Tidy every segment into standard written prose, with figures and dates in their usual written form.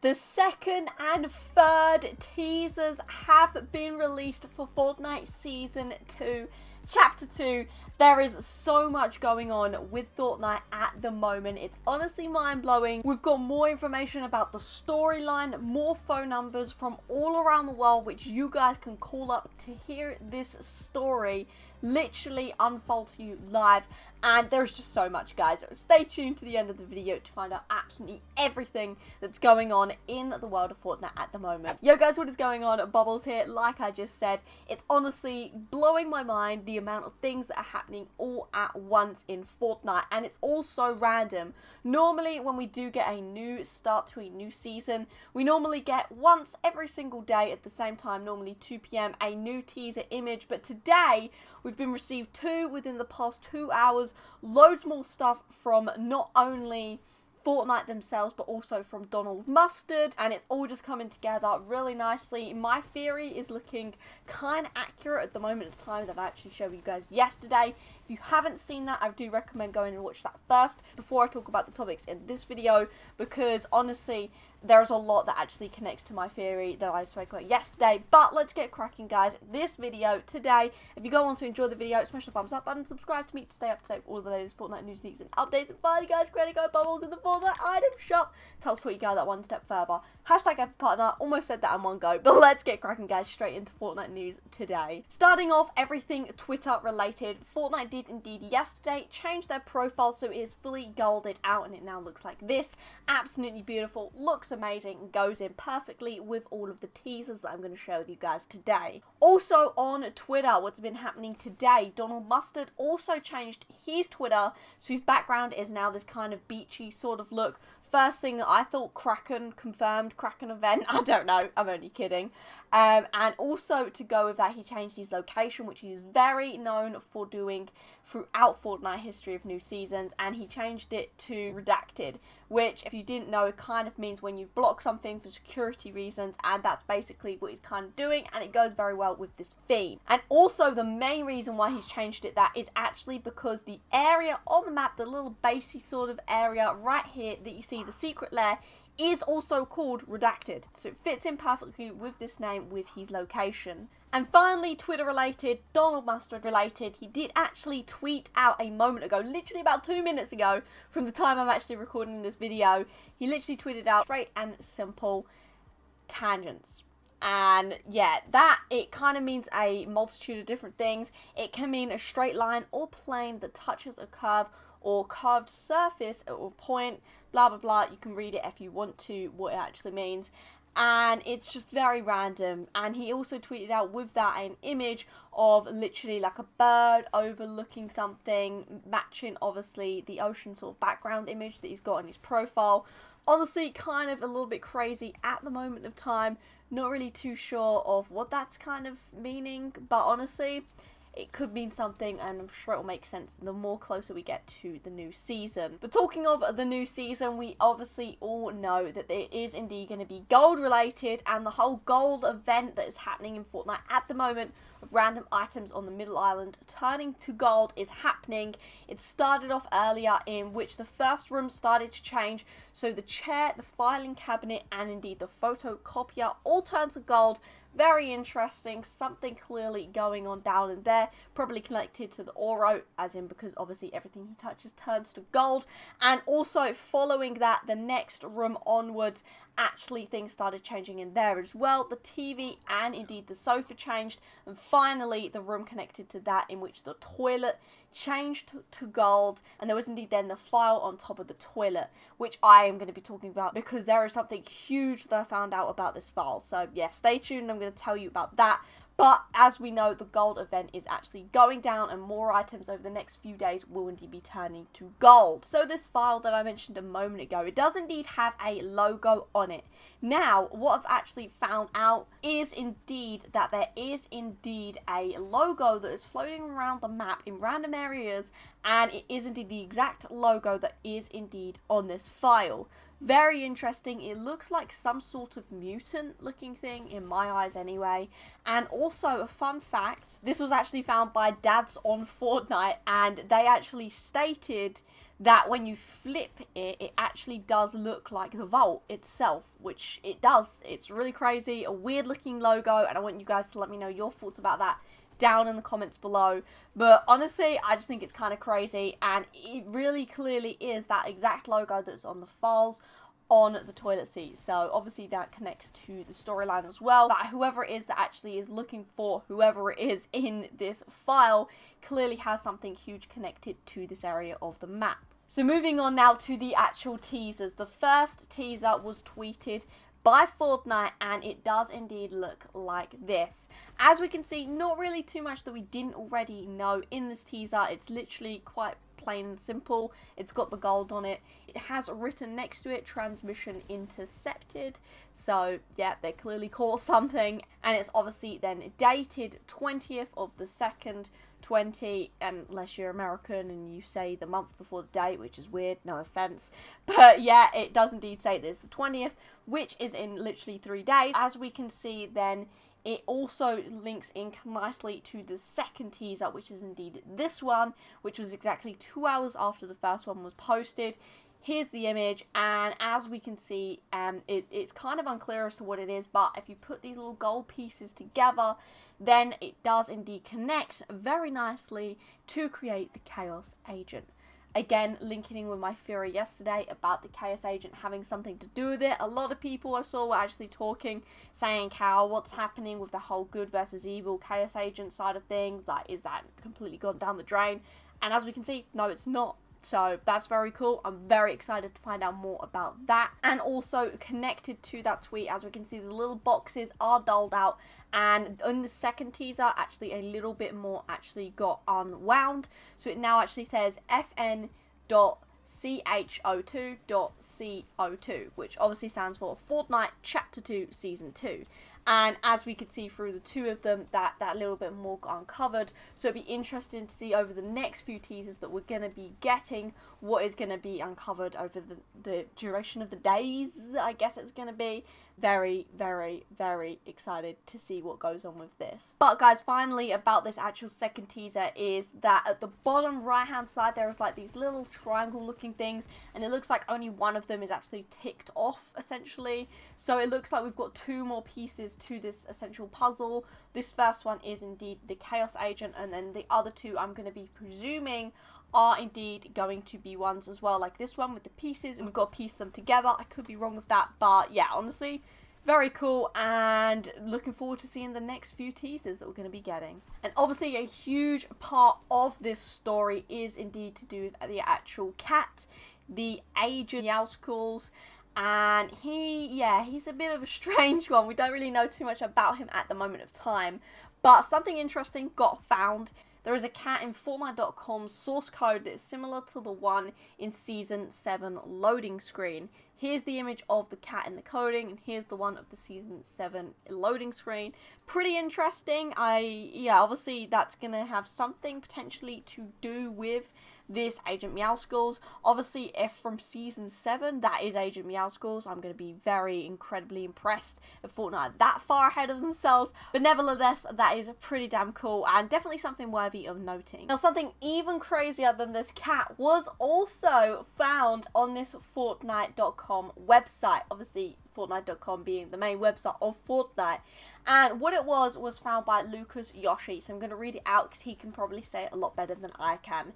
The second and third teasers have been released for Fortnite Season 2, Chapter 2. There is so much going on with Fortnite at the moment. It's honestly mind-blowing. We've got more information about the storyline, more phone numbers from all around the world, which you guys can call up to hear this story literally unfold to you live. And there's just so much, guys. So stay tuned to the end of the video to find out absolutely everything that's going on in the world of Fortnite at the moment. Yo guys, what is going on? Bobblez here. Like I just said, it's honestly blowing my mind the amount of things that are happening all at once in Fortnite, and it's all so random. Normally when we do get a new start to a new season, we normally get once every single day at the same time, normally 2 PM, a new teaser image. But today we've been received 2 within the past 2 hours. Loads more stuff from not only Fortnite themselves, but also from Donald Mustard, and it's all just coming together really nicely. My theory is looking kind of accurate at the moment of time that I actually showed you guys yesterday. If you haven't seen that, I do recommend going and watch that first before I talk about the topics in this video, because honestly there's a lot that actually connects to my theory that I spoke about yesterday. But let's get cracking, guys. This video today, if you go on to enjoy the video, smash the thumbs up button, subscribe to me to stay up to date with all of the latest Fortnite news, leaks and updates. And finally, guys, Creator Code Bobblez in the Fortnite item shop to help support you guys that one step further. Hashtag epic partner. Almost said that in one go, but let's get cracking, guys, straight into Fortnite news today. Starting off, everything Twitter related. Fortnite did indeed yesterday change their profile so it is fully golded out and it now looks like this. Absolutely beautiful, looks amazing, goes in perfectly with all of the teasers that I'm going to share with you guys today. Also on Twitter, what's been happening today, Donald Mustard also changed his Twitter, so his background is now this kind of beachy sort of look. First thing that I thought, Kraken, confirmed Kraken event. I don't know, I'm only kidding. And also to go with that, he changed his location, which he's very known for doing throughout Fortnite history of new seasons, and he changed it to redacted, which, if you didn't know, it kind of means when you block something for security reasons, and that's basically what he's kind of doing, and it goes very well with this theme. And also the main reason why he's changed it that is actually because the area on the map, the little basey sort of area right here that you see, the secret lair, is also called redacted, so it fits in perfectly with this name, with his location. And finally, Twitter related, Donald Mustard related, he did actually tweet out a moment ago, literally about 2 minutes ago from the time I'm actually recording this video, he literally tweeted out straight and simple tangents. And yeah, that, it kind of means a multitude of different things. It can mean a straight line or plane that touches a curve or curved surface or point, blah blah blah. You can read it if you want to, what it actually means. And it's just very random. And he also tweeted out with that an image of literally like a bird overlooking something, matching obviously the ocean sort of background image that he's got on his profile. Honestly, kind of a little bit crazy at the moment of time. Not really too sure of what that's kind of meaning, but honestly, it could mean something, and I'm sure it will make sense the more closer we get to the new season. But talking of the new season, we obviously all know that there is indeed going to be gold related, and the whole gold event that is happening in Fortnite at the moment of random items on the middle island turning to gold is happening. It started off earlier, in which the first room started to change, so the chair, the filing cabinet, and indeed the photocopier all turned to gold. Very interesting, something clearly going on down in there, probably connected to the ORO, as in because obviously everything he touches turns to gold. And also following that, the next room onwards, actually things started changing in there as well. The TV and indeed the sofa changed, and finally the room connected to that, in which the toilet changed to gold, and there was indeed then the file on top of the toilet, which I am going to be talking about because there is something huge that I found out about this file. So yeah, stay tuned, I'm going to tell you about that. But as we know, the gold event is actually going down, and more items over the next few days will indeed be turning to gold. So this file that I mentioned a moment ago, it does indeed have a logo on it. Now, what I've actually found out is indeed that there is indeed a logo that is floating around the map in random areas, and it is indeed the exact logo that is indeed on this file. Very interesting. It looks like some sort of mutant looking thing, in my eyes anyway. And also a fun fact, this was actually found by Dads on Fortnite, and they actually stated that when you flip it, it actually does look like the vault itself, which it does. It's really crazy, a weird looking logo, and I want you guys to let me know your thoughts about that down in the comments below. But honestly, I just think it's kind of crazy, and it really clearly is that exact logo that's on the files on the toilet seat. So obviously that connects to the storyline as well, that whoever it is that actually is looking for whoever it is in this file clearly has something huge connected to this area of the map. So moving on now to the actual teasers. The first teaser was tweeted by Fortnite, and it does indeed look like this. As we can see, not really too much that we didn't already know in this teaser. It's literally quite plain and simple. It's got the gold on it. It has written next to it, transmission intercepted. So yeah, they clearly caught something, and it's obviously then dated 20th of the 2nd, 20, unless you're American and you say the month before the date, which is weird, no offense. But yeah, it does indeed say this, the 20th, which is in literally 3 days. As we can see then, it also links in nicely to the second teaser, which is indeed this one, which was exactly 2 hours after the first one was posted. Here's the image, and as we can see, it's kind of unclear as to what it is, but if you put these little gold pieces together, then it does indeed connect very nicely to create the Chaos Agent. Again, linking in with my theory yesterday about the Chaos Agent having something to do with it. A lot of people I saw were actually talking, saying how what's happening with the whole good versus evil Chaos Agent side of things, like, is that completely gone down the drain? And as we can see, no, it's not. So that's very cool. I'm very excited to find out more about that. And also connected to that tweet, as we can see, the little boxes are dulled out, and in the second teaser, actually a little bit more actually got unwound. So it now actually says fn.cho2.co2, which obviously stands for Fortnite Chapter 2 Season 2. And as we could see through the two of them, that little bit more got uncovered. So it'd be interesting to see over the next few teasers that we're going to be getting what is going to be uncovered over the duration of the days, I guess it's going to be. Very, very, very excited to see what goes on with this. But guys, finally about this actual second teaser is that at the bottom right hand side there is like these little triangle looking things, and it looks like only one of them is actually ticked off essentially. So it looks like we've got 2 more pieces to this essential puzzle. This first one is indeed the Chaos Agent, and then the other 2 I'm going to be presuming are indeed going to be ones as well, like this one with the pieces, and we've got to piece them together. I could be wrong with that, but yeah, honestly, very cool, and looking forward to seeing the next few teasers that we're going to be getting. And obviously a huge part of this story is indeed to do with the actual cat, the agent Meowscles. And he's a bit of a strange one. We don't really know too much about him at the moment of time, but something interesting got found. There is a cat in Fortnite.com's source code that is similar to the one in Season 7 loading screen. Here's the image of the cat in the coding, and here's the one of the Season 7 loading screen. Pretty interesting. Obviously that's going to have something potentially to do with this Agent Meowscles. Obviously, if from Season 7 that is Agent Meowscles, I'm going to be very incredibly impressed if Fortnite are that far ahead of themselves. But nevertheless, that is pretty damn cool, and definitely something worthy of noting. Now, something even crazier than this cat was also found on this Fortnite.com website. Obviously, Fortnite.com being the main website of Fortnite. And what it was found by Lucas Yoshi. So I'm going to read it out because he can probably say it a lot better than I can.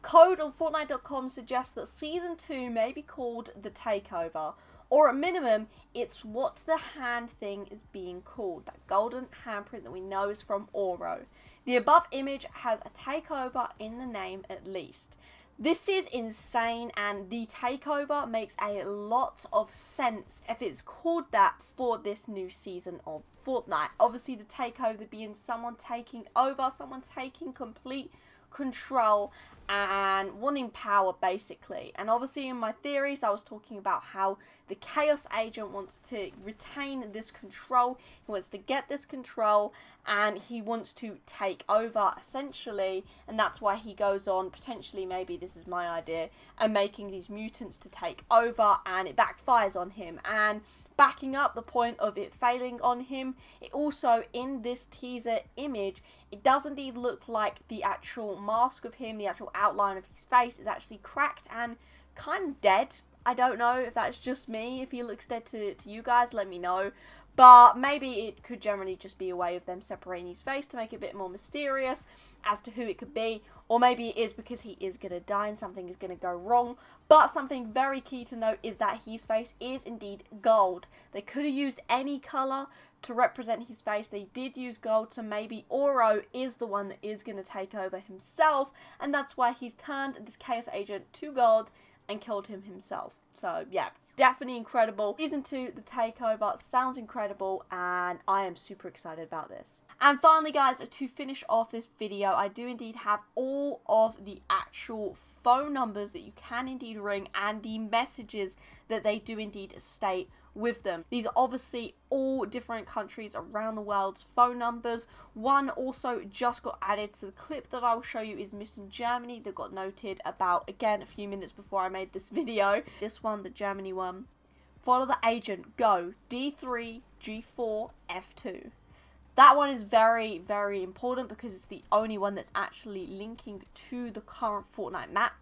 Code on Fortnite.com suggests that Season 2 may be called the TakeOver, or at minimum, it's what the hand thing is being called, that golden handprint that we know is from ORO. The above image has a takeover in the name at least. This is insane, and the takeover makes a lot of sense if it's called that for this new season of Fortnite. Obviously, the takeover being someone taking over, someone taking complete control and wanting power, basically. And obviously in my theories I was talking about how the Chaos Agent wants to retain this control, he wants to get this control, and he wants to take over essentially, and that's why he goes on, potentially, maybe this is my idea, and making these mutants to take over, and it backfires on him. And backing up the point of it failing on him, it also, in this teaser image, it does indeed look like the actual mask of him, the actual outline of his face is actually cracked and kind of dead. I don't know if that's just me. If he looks dead to you guys, let me know. But maybe it could generally just be a way of them separating his face to make it a bit more mysterious as to who it could be. Or maybe it is because he is going to die and something is going to go wrong. But something very key to note is that his face is indeed gold. They could have used any colour to represent his face. They did use gold, so maybe ORO is the one that is going to take over himself. And that's why he's turned this Chaos Agent to gold and killed him himself. So yeah, definitely incredible. Season 2, the takeover, sounds incredible, and I am super excited about this. And finally, guys, to finish off this video, I do indeed have all of the actual phone numbers that you can indeed ring and the messages that they do indeed state with them. These are obviously all different countries around the world's phone numbers. One also just got added to the clip that I will show you is missing Germany, that got noted about, again, a few minutes before I made this video. This one, the Germany one. Follow the agent, go, D3, G4, F2. That one is very, very important because it's the only one that's actually linking to the current Fortnite map.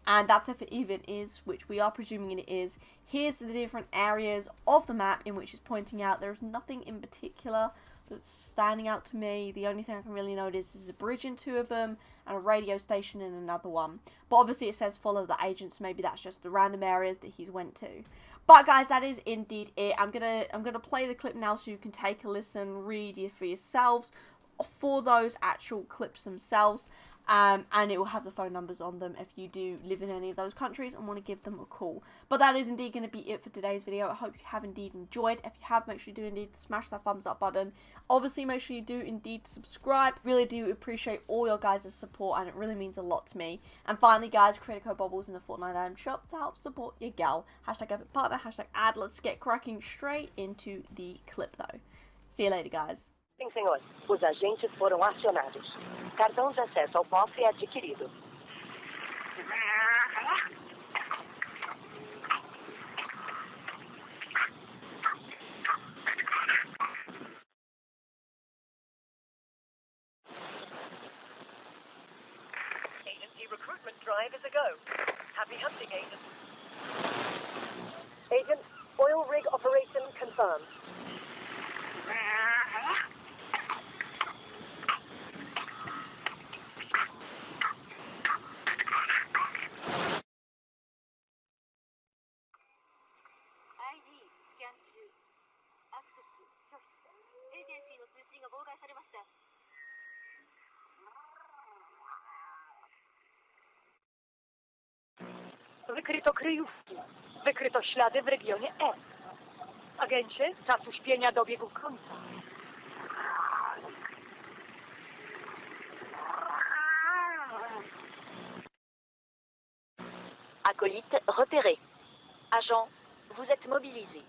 And that's if it even is, which we are presuming it is. Here's the different areas of the map in which it's pointing out. There's nothing in particular that's standing out to me. The only thing I can really notice is a bridge in two of them and a radio station in another one. But obviously it says follow the agent, so maybe that's just the random areas that he's went to. But guys, that is indeed it. I'm gonna play the clip now so you can take a listen, read it for yourselves for those actual clips themselves. And it will have the phone numbers on them if you do live in any of those countries and want to give them a call. But that is indeed going to be it for today's video. I hope you have indeed enjoyed. If you have, make sure you do indeed smash that thumbs up button. Obviously, make sure you do indeed subscribe. Really do appreciate all your guys' support, and it really means a lot to me. And finally, guys, creator code Bobblez in the Fortnite item shop to help support your gal. Hashtag epic partner, hashtag ad. Let's get cracking straight into the clip though. See you later, guys. Sim, senhor. Os agentes foram acionados. Cartão de acesso ao cofre é adquirido. Agency recruitment drive is a go. Happy hunting, agent. Agent, oil rig operation confirmed. Wykryto kryjówki. Wykryto ślady w regionie F. Agencie, czas uśpienia dobiegł końca. Acolyte repéré. Agent, vous êtes mobilisé.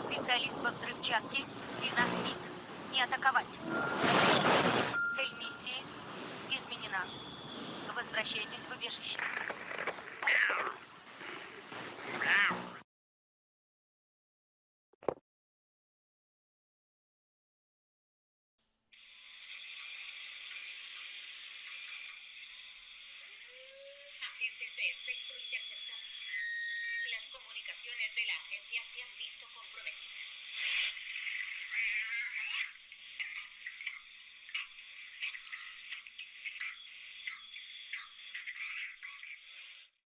Специалист по взрывчатке и нас ник. Не атаковать. Цель миссии изменена. Возвращайтесь в убежище.